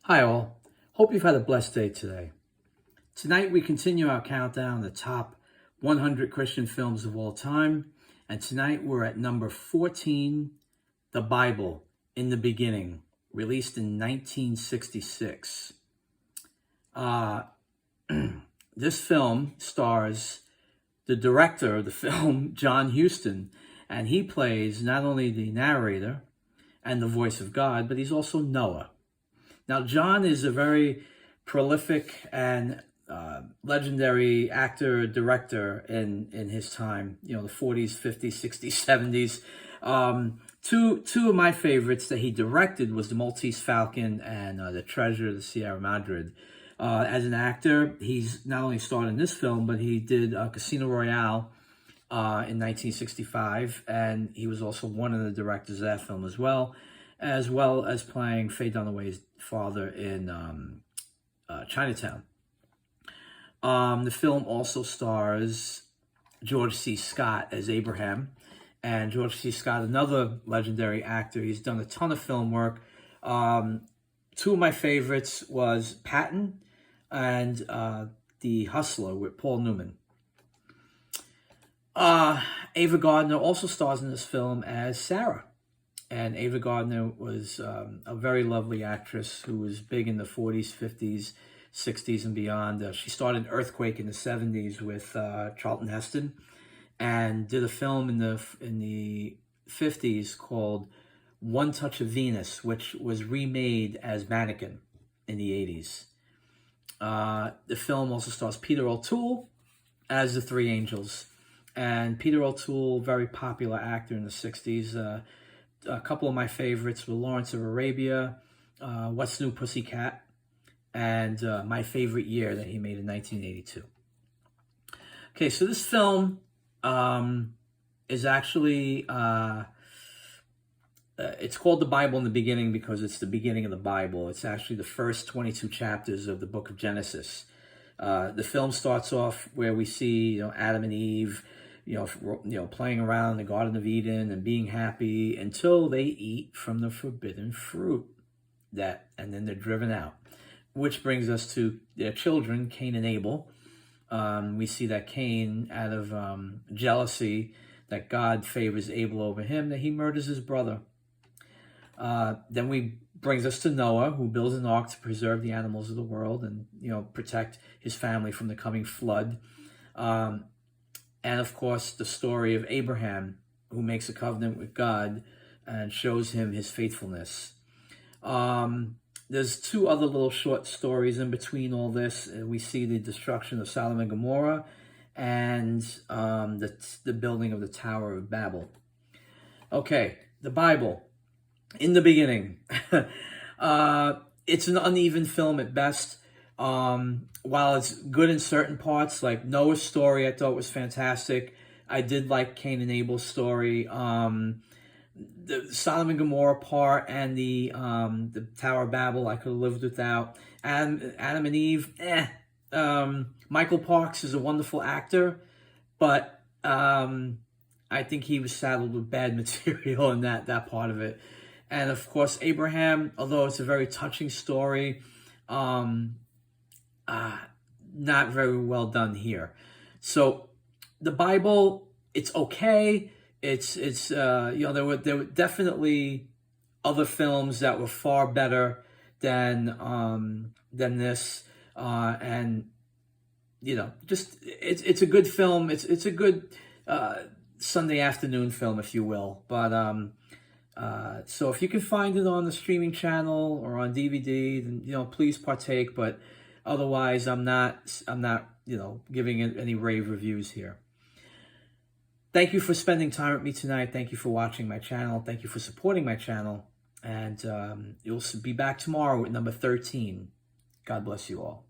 Hi all, hope you've had a blessed day today. Tonight we continue our countdown of the top 100 Christian films of all time, and tonight we're at number 14, The Bible in the Beginning, released in 1966. This film stars the director of the film, John Huston, and he plays not only the narrator and the voice of God, but he's also Noah. Now, John is a very prolific and legendary actor, director in his time, the 40s, 50s, 60s, 70s. Two of my favorites that he directed was The Maltese Falcon and The Treasure of the Sierra Madre. As an actor, he's not only starred in this film, but he did Casino Royale in 1965, and he was also one of the directors of that film as well as playing Faye Dunaway's father in Chinatown. The film also stars George C. Scott as Abraham, and George C. Scott, another legendary actor. He's done a ton of film work. Two of my favorites was Patton and The Hustler with Paul Newman. Ava Gardner also stars in this film as Sarah. And Ava Gardner was a very lovely actress who was big in the 40s, 50s, 60s, and beyond. She starred in Earthquake in the 70s with Charlton Heston, and did a film in the 50s called One Touch of Venus, which was remade as Mannequin in the 80s. The film also stars Peter O'Toole as the Three Angels. And Peter O'Toole, very popular actor in the 60s. A couple of my favorites were Lawrence of Arabia, What's New Pussycat, and My Favorite Year that he made in 1982. Okay, so this film is actually, it's called The Bible in the Beginning because it's the beginning of the Bible. It's actually the first 22 chapters of the book of Genesis. The film starts off where we see, Adam and Eve, playing around in the Garden of Eden and being happy until they eat from the forbidden fruit. And then they're driven out, which brings us to their children, Cain and Abel. We see that Cain, out of jealousy that God favors Abel over him, that he murders his brother. Then brings us to Noah, who builds an ark to preserve the animals of the world and protect his family from the coming flood. And of course, the story of Abraham, who makes a covenant with God and shows him his faithfulness. There's two other little short stories in between all this. We see the destruction of Sodom and Gomorrah and the building of the Tower of Babel. Okay, the Bible. In the beginning. It's an uneven film at best. While it's good in certain parts, like Noah's story I thought was fantastic. I did like Cain and Abel's story. The Sodom and Gomorrah part and the Tower of Babel I could have lived without. And Adam and Eve, Michael Parks is a wonderful actor, but I think he was saddled with bad material in that part of it. And of course, Abraham, although it's a very touching story, not very well done here. So the Bible, it's okay. It's there were definitely other films that were far better than this, and just it's a good film. It's a good Sunday afternoon film, if you will. But so if you can find it on the streaming channel or on DVD, then please partake. But otherwise, I'm not giving it any rave reviews here. Thank you for spending time with me tonight. Thank you for watching my channel. Thank you for supporting my channel. And you'll be back tomorrow with number 13. God bless you all.